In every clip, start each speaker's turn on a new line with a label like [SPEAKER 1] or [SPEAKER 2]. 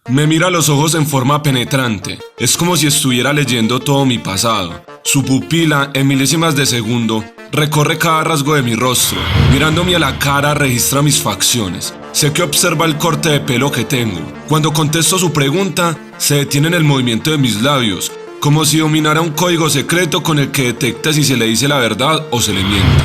[SPEAKER 1] Me mira a los ojos en forma penetrante. Es como si estuviera leyendo todo mi pasado. Su pupila, en milésimas de segundo, recorre cada rasgo de mi rostro. Mirándome a la cara, registra mis facciones. Sé que observa el corte de pelo que tengo. Cuando contesto su pregunta, se detiene en el movimiento de mis labios, como si dominara un código secreto con el que detecta si se le dice la verdad o se le miente.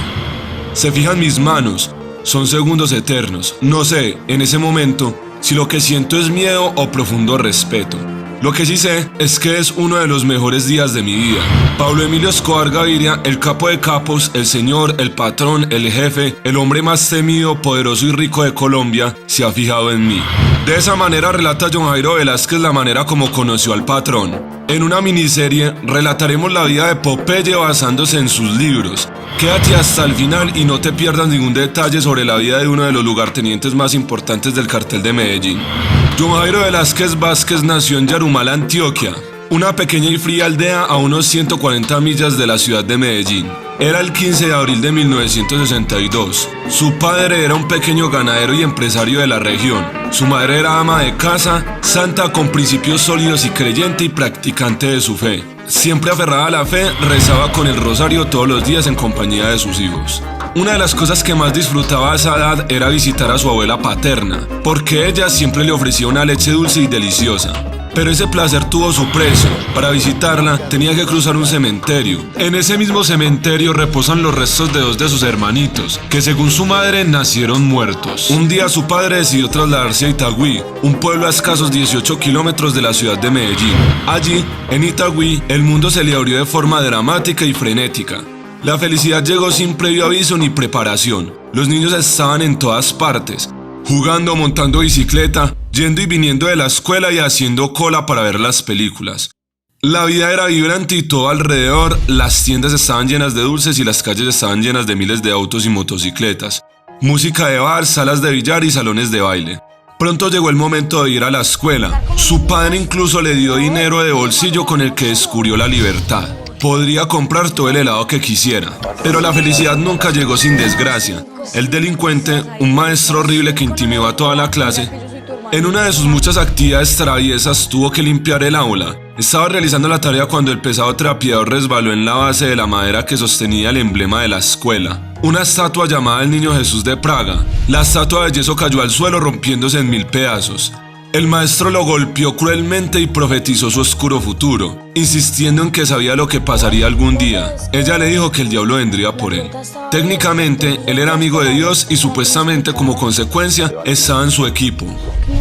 [SPEAKER 1] Se fija en mis manos. Son segundos eternos. No sé, en ese momento, si lo que siento es miedo o profundo respeto. Lo que sí sé es que es uno de los mejores días de mi vida. Pablo Emilio Escobar Gaviria, el capo de capos, el señor, el patrón, el jefe, el hombre más temido, poderoso y rico de Colombia, se ha fijado en mí. De esa manera relata John Jairo Velázquez la manera como conoció al patrón. En una miniserie relataremos la vida de Popeye basándose en sus libros. Quédate hasta el final y no te pierdas ningún detalle sobre la vida de uno de los lugartenientes más importantes del cartel de Medellín. John Jairo Velázquez Vázquez nació en Yarumal, Antioquia, una pequeña y fría aldea a unos 140 millas de la ciudad de Medellín. Era el 15 de abril de 1962. Su padre era un pequeño ganadero y empresario de la región. Su madre era ama de casa, santa con principios sólidos y creyente y practicante de su fe. Siempre aferrada a la fe, rezaba con el rosario todos los días en compañía de sus hijos. Una de las cosas que más disfrutaba a esa edad era visitar a su abuela paterna, porque ella siempre le ofrecía una leche dulce y deliciosa. Pero ese placer tuvo su precio. Para visitarla tenía que cruzar un cementerio. En ese mismo cementerio reposan los restos de dos de sus hermanitos, que según su madre nacieron muertos. Un día su padre decidió trasladarse a Itagüí, un pueblo a escasos 18 kilómetros de la ciudad de Medellín. Allí, en Itagüí, el mundo se le abrió de forma dramática y frenética. La felicidad llegó sin previo aviso ni preparación. Los niños estaban en todas partes, jugando, montando bicicleta, yendo y viniendo de la escuela y haciendo cola para ver las películas. La vida era vibrante y todo alrededor, las tiendas estaban llenas de dulces y las calles estaban llenas de miles de autos y motocicletas. Música de bar, salas de billar y salones de baile. Pronto llegó el momento de ir a la escuela. Su padre incluso le dio dinero de bolsillo con el que descubrió la libertad. Podría comprar todo el helado que quisiera, pero la felicidad nunca llegó sin desgracia. El delincuente, un maestro horrible que intimidó a toda la clase, en una de sus muchas actividades traviesas tuvo que limpiar el aula. Estaba realizando la tarea cuando el pesado trapeador resbaló en la base de la madera que sostenía el emblema de la escuela, una estatua llamada el Niño Jesús de Praga. La estatua de yeso cayó al suelo rompiéndose en 1000 pedazos. El maestro lo golpeó cruelmente y profetizó su oscuro futuro, insistiendo en que sabía lo que pasaría algún día. Ella le dijo que el diablo vendría por él. Técnicamente, él era amigo de Dios y supuestamente como consecuencia estaba en su equipo.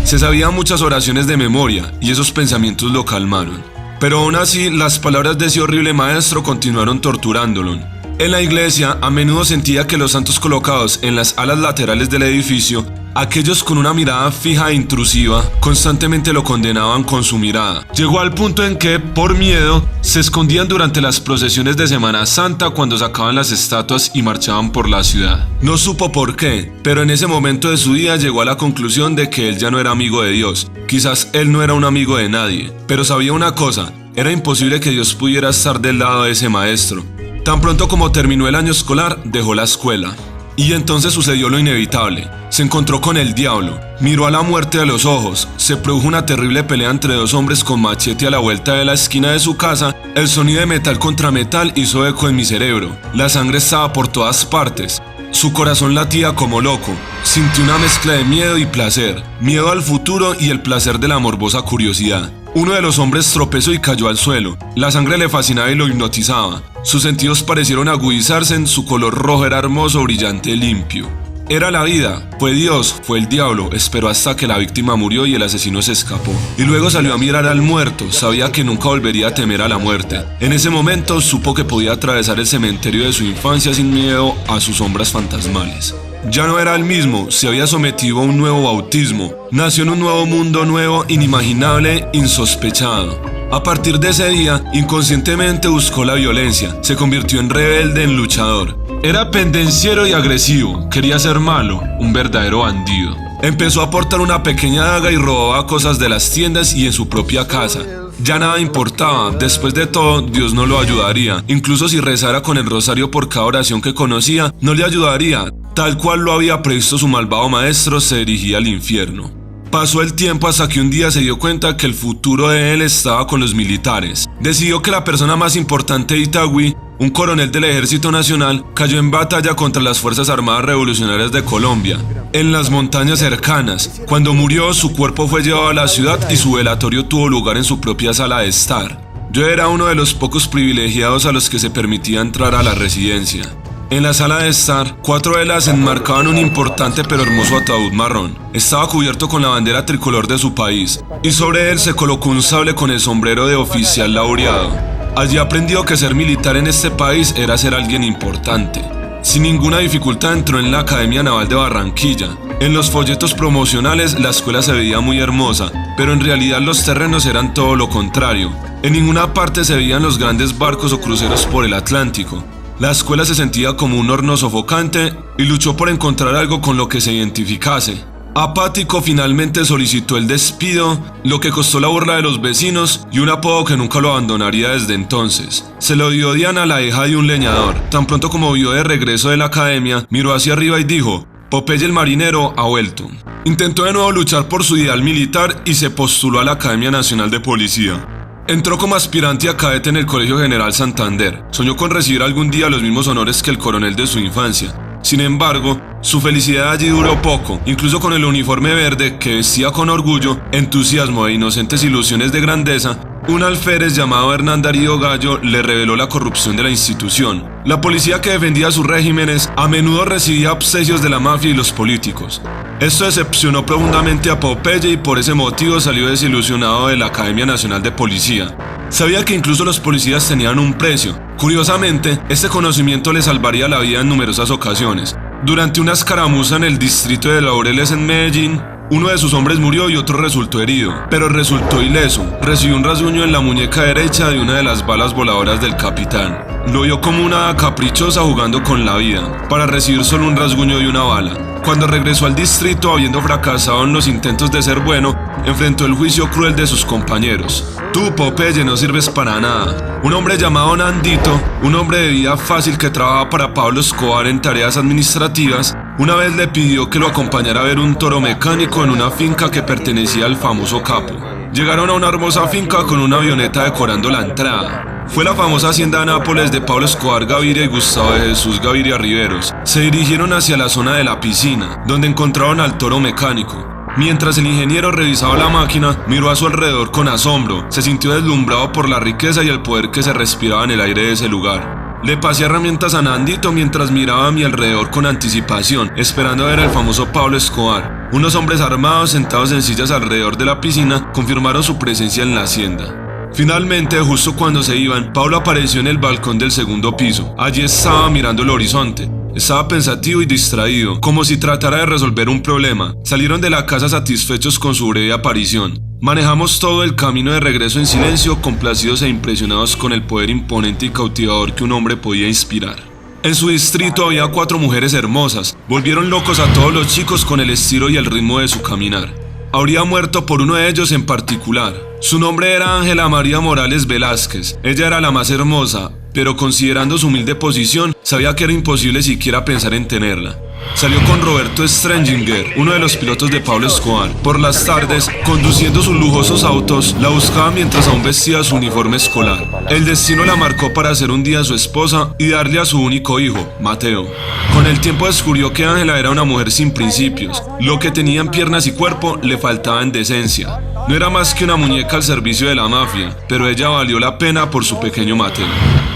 [SPEAKER 1] Se sabían muchas oraciones de memoria y esos pensamientos lo calmaron. Pero aún así, las palabras de ese horrible maestro continuaron torturándolo. En la iglesia, a menudo sentía que los santos colocados en las alas laterales del edificio, aquellos con una mirada fija e intrusiva, constantemente lo condenaban con su mirada. Llegó al punto en que, por miedo, se escondían durante las procesiones de Semana Santa cuando sacaban las estatuas y marchaban por la ciudad. No supo por qué, pero en ese momento de su vida llegó a la conclusión de que él ya no era amigo de Dios. Quizás él no era un amigo de nadie, pero sabía una cosa: era imposible que Dios pudiera estar del lado de ese maestro. Tan pronto como terminó el año escolar, dejó la escuela. Y entonces sucedió lo inevitable. Se encontró con el diablo, miró a la muerte a los ojos, se produjo una terrible pelea entre dos hombres con machete a la vuelta de la esquina de su casa. El sonido de metal contra metal hizo eco en mi cerebro. La sangre estaba por todas partes. Su corazón latía como loco. Sintió una mezcla de miedo y placer, miedo al futuro y el placer de la morbosa curiosidad. Uno de los hombres tropezó y cayó al suelo. La sangre le fascinaba y lo hipnotizaba. Sus sentidos parecieron agudizarse, su color rojo era hermoso, brillante, limpio. Era la vida, fue Dios, fue el diablo. Esperó hasta que la víctima murió y el asesino se escapó. Y luego salió a mirar al muerto, sabía que nunca volvería a temer a la muerte. En ese momento supo que podía atravesar el cementerio de su infancia sin miedo a sus sombras fantasmales. Ya no era el mismo, se había sometido a un nuevo bautismo. Nació en un nuevo mundo nuevo, inimaginable, insospechado. A partir de ese día, inconscientemente buscó la violencia, se convirtió en rebelde, en luchador. Era pendenciero y agresivo, quería ser malo, un verdadero bandido. Empezó a portar una pequeña daga y robaba cosas de las tiendas y en su propia casa. Ya nada importaba, después de todo, Dios no lo ayudaría. Incluso si rezara con el rosario por cada oración que conocía, no le ayudaría. Tal cual lo había previsto su malvado maestro, se dirigía al infierno. Pasó el tiempo hasta que un día se dio cuenta que el futuro de él estaba con los militares. Decidió que la persona más importante de Itagüí, un coronel del Ejército Nacional, cayó en batalla contra las Fuerzas Armadas Revolucionarias de Colombia, en las montañas cercanas. Cuando murió, su cuerpo fue llevado a la ciudad y su velatorio tuvo lugar en su propia sala de estar. Yo era uno de los pocos privilegiados a los que se permitía entrar a la residencia. En la sala de estar, 4 velas enmarcaban un importante pero hermoso ataúd marrón. Estaba cubierto con la bandera tricolor de su país, y sobre él se colocó un sable con el sombrero de oficial laureado. Allí aprendió que ser militar en este país era ser alguien importante. Sin ninguna dificultad entró en la Academia Naval de Barranquilla. En los folletos promocionales la escuela se veía muy hermosa, pero en realidad los terrenos eran todo lo contrario. En ninguna parte se veían los grandes barcos o cruceros por el Atlántico. La escuela se sentía como un horno sofocante y luchó por encontrar algo con lo que se identificase. Apático, finalmente solicitó el despido, lo que costó la burla de los vecinos y un apodo que nunca lo abandonaría desde entonces. Se lo dio Diana, la hija de un leñador. Tan pronto como vio de regreso de la academia, miró hacia arriba y dijo: Popeye el marinero ha vuelto. Intentó de nuevo luchar por su ideal militar y se postuló a la Academia Nacional de Policía. Entró como aspirante a cadete en el Colegio General Santander. Soñó con recibir algún día los mismos honores que el coronel de su infancia. Sin embargo, su felicidad allí duró poco. Incluso con el uniforme verde que vestía con orgullo, entusiasmo e inocentes ilusiones de grandeza, un alférez llamado Hernán Darío Gallo le reveló la corrupción de la institución. La policía que defendía sus regímenes a menudo recibía obsequios de la mafia y los políticos. Esto decepcionó profundamente a Popeye y por ese motivo salió desilusionado de la Academia Nacional de Policía. Sabía que incluso los policías tenían un precio. Curiosamente, este conocimiento le salvaría la vida en numerosas ocasiones. Durante una escaramuza en el distrito de Laureles en Medellín, uno de sus hombres murió y otro resultó herido, pero resultó ileso. Recibió un rasguño en la muñeca derecha de una de las balas voladoras del capitán. Lo vio como una caprichosa jugando con la vida, para recibir solo un rasguño de una bala. Cuando regresó al distrito, habiendo fracasado en los intentos de ser bueno, enfrentó el juicio cruel de sus compañeros. Tú, Popeye, no sirves para nada. Un hombre llamado Nandito, un hombre de vida fácil que trabajaba para Pablo Escobar en tareas administrativas, una vez le pidió que lo acompañara a ver un toro mecánico en una finca que pertenecía al famoso capo. Llegaron a una hermosa finca con una avioneta decorando la entrada. Fue la famosa hacienda de Nápoles de Pablo Escobar Gaviria y Gustavo de Jesús Gaviria Riveros. Se dirigieron hacia la zona de la piscina, donde encontraron al toro mecánico. Mientras el ingeniero revisaba la máquina, miró a su alrededor con asombro. Se sintió deslumbrado por la riqueza y el poder que se respiraba en el aire de ese lugar. Le pasé herramientas a Nandito mientras miraba a mi alrededor con anticipación, esperando ver al famoso Pablo Escobar. Unos hombres armados sentados en sillas alrededor de la piscina confirmaron su presencia en la hacienda. Finalmente, justo cuando se iban, Pablo apareció en el balcón del segundo piso. Allí estaba mirando el horizonte. Estaba pensativo y distraído, como si tratara de resolver un problema. Salieron de la casa satisfechos con su breve aparición. Manejamos todo el camino de regreso en silencio, complacidos e impresionados con el poder imponente y cautivador que un hombre podía inspirar. En su distrito había 4 mujeres hermosas. Volvieron locos a todos los chicos con el estilo y el ritmo de su caminar. Habría muerto por uno de ellos en particular. Su nombre era Ángela María Morales Velázquez. Ella era la más hermosa, pero considerando su humilde posición, sabía que era imposible siquiera pensar en tenerla. Salió con Roberto Strenginger, uno de los pilotos de Pablo Escobar. Por las tardes, conduciendo sus lujosos autos, la buscaba mientras aún vestía su uniforme escolar. El destino la marcó para ser un día su esposa y darle a su único hijo, Mateo. Con el tiempo descubrió que Ángela era una mujer sin principios. Lo que tenía en piernas y cuerpo le faltaba en decencia. No era más que una muñeca al servicio de la mafia, pero ella valió la pena por su pequeño Mateo.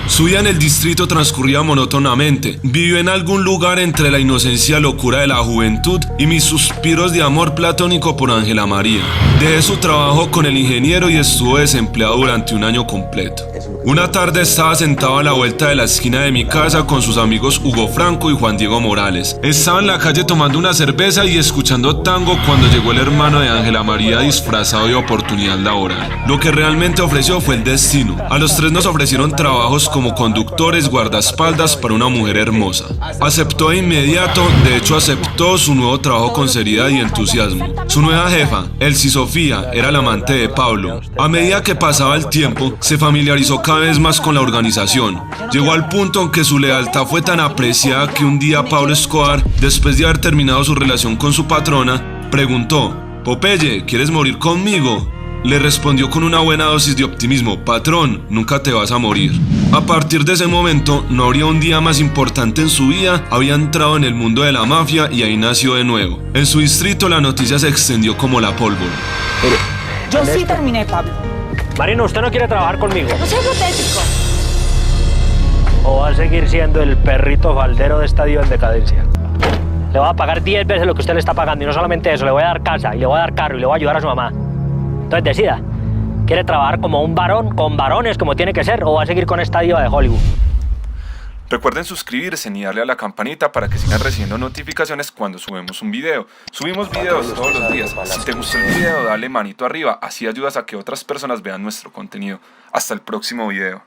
[SPEAKER 1] Su vida en el distrito transcurría monótonamente. Vivió en algún lugar entre la inocencia y locura de la juventud y mis suspiros de amor platónico por Ángela María. Dejé su trabajo con el ingeniero y estuvo desempleado durante un año completo. Una tarde estaba sentado a la vuelta de la esquina de mi casa con sus amigos Hugo Franco y Juan Diego Morales. Estaba en la calle tomando una cerveza y escuchando tango cuando llegó el hermano de Ángela María disfrazado de oportunidad laboral. Lo que realmente ofreció fue el destino. A los 3 nos ofrecieron trabajos como conductores guardaespaldas para una mujer hermosa. Aceptó de inmediato, de hecho aceptó su nuevo trabajo con seriedad y entusiasmo. Su nueva jefa, Elsie Sofía, era la amante de Pablo. A medida que pasaba el tiempo, se familiarizó cada vez más con la organización. Llegó al punto en que su lealtad fue tan apreciada que un día Pablo Escobar, después de haber terminado su relación con su patrona, preguntó: Popeye, ¿quieres morir conmigo? Le respondió con una buena dosis de optimismo: patrón, nunca te vas a morir. A partir de ese momento, no habría un día más importante en su vida, había entrado en el mundo de la mafia y ahí nació de nuevo. En su distrito la noticia se extendió como la pólvora.
[SPEAKER 2] Yo sí terminé, Pablo.
[SPEAKER 3] Marino, ¿usted no quiere trabajar conmigo?
[SPEAKER 2] No sea hipotético.
[SPEAKER 3] ¿O va a seguir siendo el perrito faldero de estadio en decadencia? Le voy a pagar 10 veces lo que usted le está pagando y no solamente eso, le voy a dar casa y le voy a dar carro y le voy a ayudar a su mamá. Entonces decida, ¿quiere trabajar como un varón, con varones como tiene que ser, o va a seguir con esta diva de Hollywood?
[SPEAKER 1] Recuerden suscribirse y darle a la campanita para que sigan recibiendo notificaciones cuando subimos un video. Subimos videos todos los días. Si te gustó el video, dale manito arriba, así ayudas a que otras personas vean nuestro contenido. Hasta el próximo video.